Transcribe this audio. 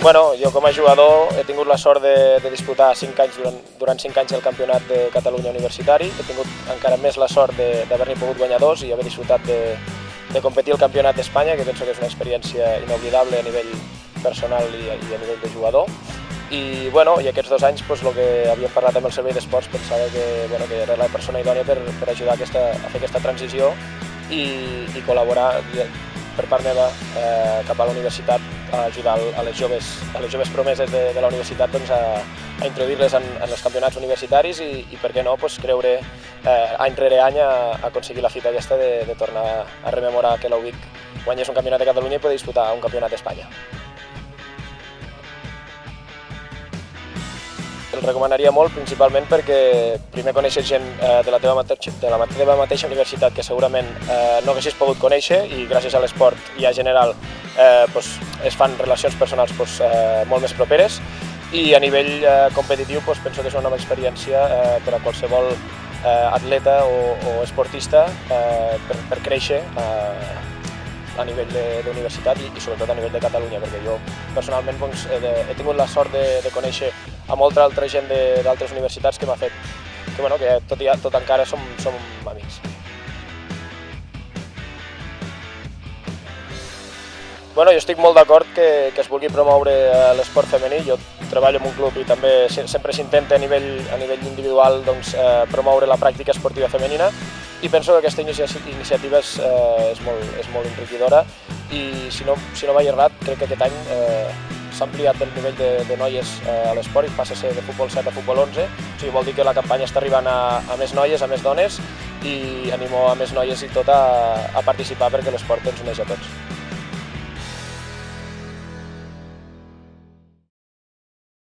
Bueno, jo com a jugador he tingut la sort de disputar 5 anys durant 5 anys el Campionat de Catalunya Universitari. He tingut encara més la sort d'haver-n'hi pogut guanyar 2 i haver disfrutat de competir al Campionat d'Espanya, que penso que és una experiència inoblidable a nivell personal i a nivell de jugador. I aquests 2 anys, el que havíem parlat amb el Servei d'Esports, pensava que era la persona idònia per ajudar a fer aquesta transició i col·laborar per part meva cap a la universitat a ajudar a les joves promeses de la universitat a introduir-les en els campionats universitaris i per què no, creure any rere any a aconseguir la fita aquesta de tornar a rememorar que l'UBIC guanyés un campionat de Catalunya i poder disputar un campionat d'Espanya. El recomanaria molt, principalment perquè primer coneixes gent de la teva mateixa universitat que segurament no haguessis pogut conèixer i gràcies a l'esport i a general es fan relacions personals molt més properes i a nivell competitiu penso que és una nova experiència per a qualsevol atleta o esportista per créixer a nivell d'universitat i sobretot a nivell de Catalunya, perquè jo personalment he tingut la sort de conèixer a molta altra gent d'altres universitats que m'ha fet que tot encara som amics. Jo estic molt d'acord que es vulgui promoure l'esport femení. Jo treballo en un club i també sempre s'intenta a nivell individual promoure la pràctica esportiva femenina i penso que aquesta iniciativa és molt enriquidora i si no vaig errat, crec que aquest any s'ha ampliat el nivell de noies a l'esport i passa a ser de futbol 7 a futbol 11, o sigui, vol dir que la campanya està arribant a més noies, a més dones i animo a més noies i tot a participar perquè l'esport ens uneix a tots.